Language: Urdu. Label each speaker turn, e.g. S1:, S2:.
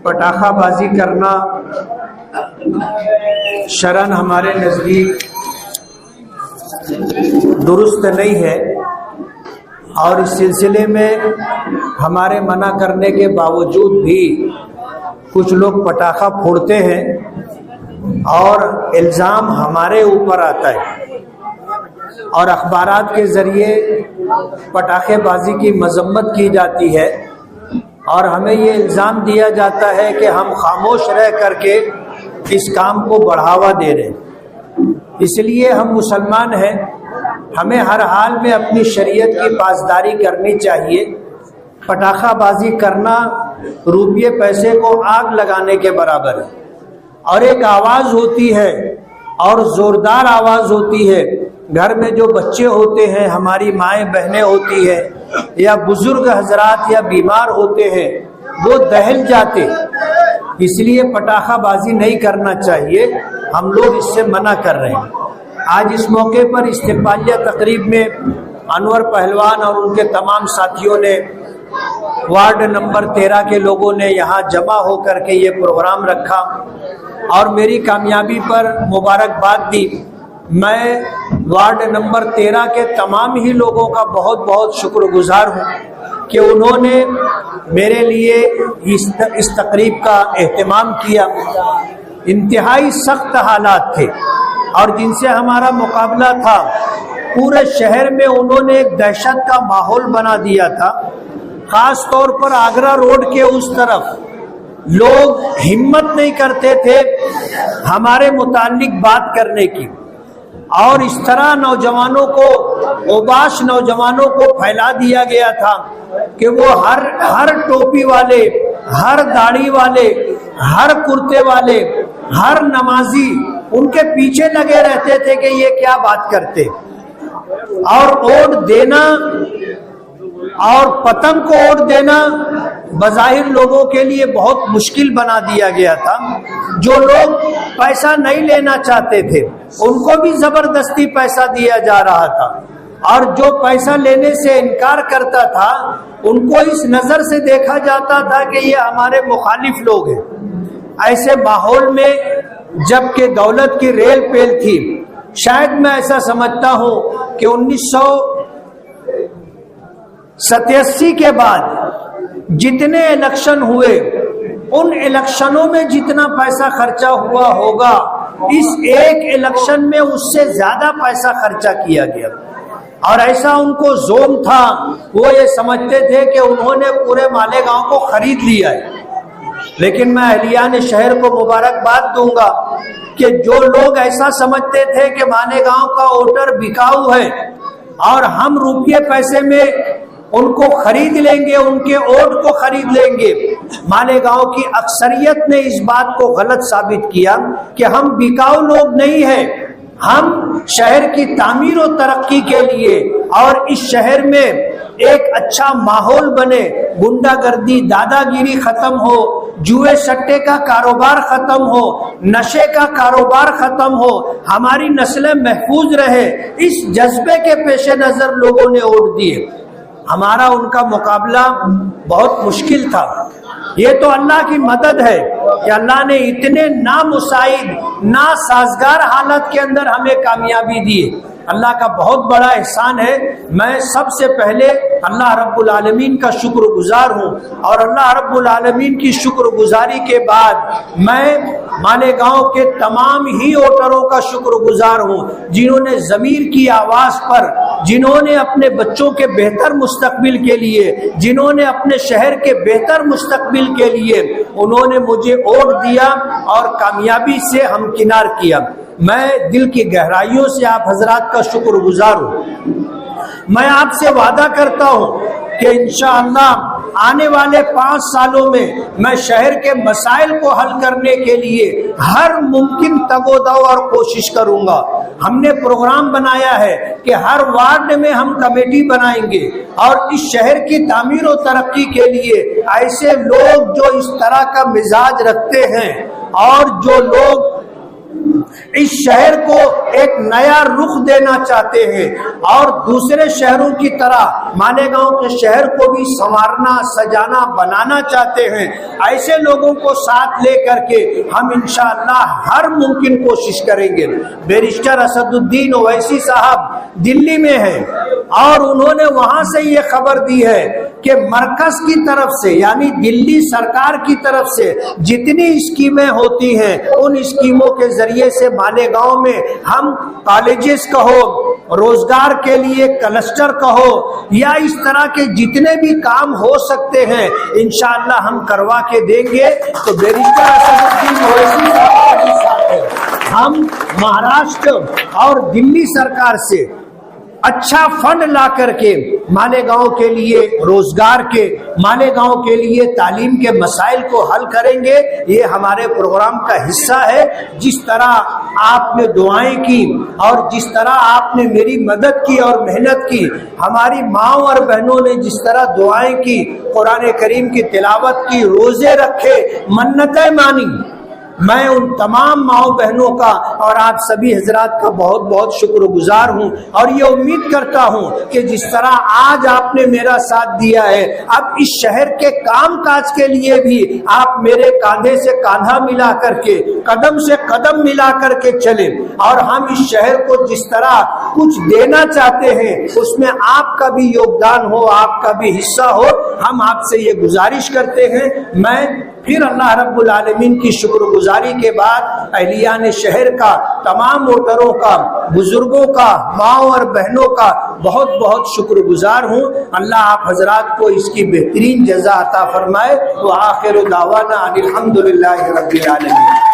S1: پٹاخہ بازی کرنا شرعاً ہمارے نزدیک درست نہیں ہے، اور اس سلسلے میں ہمارے منع کرنے کے باوجود بھی کچھ لوگ پٹاخہ پھوڑتے ہیں اور الزام ہمارے اوپر آتا ہے، اور اخبارات کے ذریعے پٹاخے بازی کی مذمت کی جاتی ہے، اور ہمیں یہ الزام دیا جاتا ہے کہ ہم خاموش رہ کر کے اس کام کو بڑھاوا دے رہے ہیں۔ اس لیے ہم مسلمان ہیں، ہمیں ہر حال میں اپنی شریعت کی پاسداری کرنی چاہیے۔ پٹاخہ بازی کرنا روپیے پیسے کو آگ لگانے کے برابر ہے، اور ایک آواز ہوتی ہے اور زوردار آواز ہوتی ہے۔ گھر میں جو بچے ہوتے ہیں، ہماری مائیں بہنیں ہوتی ہیں، یا بزرگ حضرات یا بیمار ہوتے ہیں، وہ دہل جاتے۔ اس لیے پٹاخہ بازی نہیں کرنا چاہیے، ہم لوگ اس سے منع کر رہے ہیں۔ آج اس موقع پر استقبالیہ تقریب میں انور پہلوان اور ان کے تمام ساتھیوں نے، وارڈ نمبر 13 کے لوگوں نے یہاں جمع ہو کر کے یہ پروگرام رکھا اور میری کامیابی پر مبارکباد دی۔ میں وارڈ نمبر 13 کے تمام ہی لوگوں کا بہت بہت شکر گزار ہوں کہ انہوں نے میرے لیے اس تقریب کا اہتمام کیا۔ انتہائی سخت حالات تھے اور جن سے ہمارا مقابلہ تھا، پورے شہر میں انہوں نے ایک دہشت کا ماحول بنا دیا تھا۔ خاص طور پر آگرہ روڈ کے اس طرف لوگ ہمت نہیں کرتے تھے ہمارے متعلق بات کرنے کی، اور اس طرح نوجوانوں کو، اوباش نوجوانوں کو پھیلا دیا گیا تھا کہ وہ ہر ٹوپی والے، ہر داڑھی والے، ہر کرتے والے، ہر نمازی ان کے پیچھے لگے رہتے تھے کہ یہ کیا بات کرتے، اور ووٹ دینا اور پتنگ کو ووٹ دینا بظاہر لوگوں کے لیے بہت مشکل بنا دیا گیا تھا۔ جو لوگ پیسہ نہیں لینا چاہتے تھے ان کو بھی زبردستی پیسہ دیا جا رہا تھا، اور جو پیسہ لینے سے انکار کرتا تھا ان کو اس نظر سے دیکھا جاتا تھا کہ یہ ہمارے مخالف لوگ ہیں۔ ایسے ماحول میں جب کہ دولت کی ریل پیل تھی، شاید میں ایسا سمجھتا ہوں کہ 1987 کے بعد جتنے الیکشن ہوئے، ان الیکشنوں میں جتنا پیسہ خرچہ ہوا ہوگا، اس ایک الیکشن میں اس سے زیادہ پیسہ خرچہ کیا گیا، اور ایسا ان کو زوم تھا، وہ یہ سمجھتے تھے کہ انہوں نے پورے مالیگاؤں کو خرید لیا ہے۔ لیکن میں اہلیان شہر کو مبارکباد دوں گا کہ جو لوگ ایسا سمجھتے تھے کہ مالیگاؤں کا ووٹر بکاؤ ہے اور ہم روپیے پیسے میں ان کو خرید لیں گے، ان کے ووٹ کو خرید لیں گے، مالیگاؤں کی اکثریت نے اس بات کو غلط ثابت کیا کہ ہم بکاؤ لوگ نہیں ہیں۔ ہم شہر کی تعمیر و ترقی کے لیے اور اس شہر میں ایک اچھا ماحول بنے، گنڈا گردی، دادا گیری ختم ہو، جوئے سٹے کا کاروبار ختم ہو، نشے کا کاروبار ختم ہو، ہماری نسلیں محفوظ رہے، اس جذبے کے پیش نظر لوگوں نے ووٹ دیے۔ ہمارا ان کا مقابلہ بہت مشکل تھا۔ یہ تو اللہ کی مدد ہے کہ اللہ نے اتنے نامساعد، ناسازگار حالت کے اندر ہمیں کامیابی دی۔ اللہ کا بہت بڑا احسان ہے۔ میں سب سے پہلے اللہ رب العالمین کا شکر گزار ہوں، اور اللہ رب العالمین کی شکر گزاری کے بعد میں مالیگاؤں کے تمام ہی ووٹروں کا شکر گزار ہوں، جنہوں نے ضمیر کی آواز پر، جنہوں نے اپنے بچوں کے بہتر مستقبل کے لیے، جنہوں نے اپنے شہر کے بہتر مستقبل کے لیے انہوں نے مجھے ووٹ دیا اور کامیابی سے ہمکنار کیا۔ میں دل کی گہرائیوں سے آپ حضرات کا شکر گزار ہوں۔ میں آپ سے وعدہ کرتا ہوں کہ انشاءاللہ آنے والے 5 سالوں میں شہر کے مسائل کو حل کرنے کے لیے ہر ممکن تگ و دو اور کوشش کروں گا۔ ہم نے پروگرام بنایا ہے کہ ہر وارڈ میں ہم کمیٹی بنائیں گے، اور اس شہر کی تعمیر و ترقی کے لیے ایسے لوگ جو اس طرح کا مزاج رکھتے ہیں اور جو لوگ اس شہر کو ایک نیا رخ دینا چاہتے ہیں اور دوسرے شہروں کی طرح مالیگاؤں کے شہر کو بھی سنوارنا سجانا بنانا چاہتے ہیں. ایسے لوگوں کو ساتھ لے کر کے ہم انشاءاللہ ہر ممکن کوشش کریں گے. بیرسٹر اسد الدین اویسی صاحب دلی میں ہیں اور انہوں نے وہاں سے یہ خبر دی ہے کہ مرکز کی طرف سے یعنی دلی سرکار کی طرف سے جتنی اسکیمیں ہوتی ہیں ان اسکیموں کے ذریعے سے مالیگاؤں میں ہم کالجز کہو, روزگار کے لیے کلسٹر کہو یا اس طرح کے جتنے بھی کام ہو سکتے ہیں انشاءاللہ ہم کروا کے دیں گے. تو بیرسٹر اسد الدین اویسی صاحب کے ساتھ ہم مہاراشٹر اور دلی سرکار سے اچھا فنڈ لا کر کے مالیگاؤں کے لیے روزگار کے, مالیگاؤں کے لیے تعلیم کے مسائل کو حل کریں گے. یہ ہمارے پروگرام کا حصہ ہے. جس طرح آپ نے دعائیں کی اور جس طرح آپ نے میری مدد کی اور محنت کی, ہماری ماؤں اور بہنوں نے جس طرح دعائیں کی, قرآن کریم کی تلاوت کی, روزے رکھے, منتیں مانی, میں ان تمام ماؤں بہنوں کا اور آپ سبھی حضرات کا بہت بہت شکر گزار ہوں اور یہ امید کرتا ہوں کہ جس طرح آج آپ نے میرا ساتھ دیا ہے اب اس شہر کے کام کاج کے لیے بھی آپ میرے کاندھے سے کاندھا ملا کر کے قدم سے قدم ملا کر کے چلیں اور ہم اس شہر کو جس طرح کچھ دینا چاہتے ہیں اس میں آپ کا بھی یوگدان ہو, آپ کا بھی حصہ ہو. ہم آپ سے یہ گزارش کرتے ہیں. میں پھر اللہ رب العالمین کی شکر گزاری کے بعد اہلیان شہر کا, تمام ووٹروں کا, بزرگوں کا, ماؤں اور بہنوں کا بہت بہت شکر گزار ہوں. اللہ آپ حضرات کو اس کی بہترین جزا عطا فرمائے. وآخر دعوانا ان الحمد للہ رب العالمین.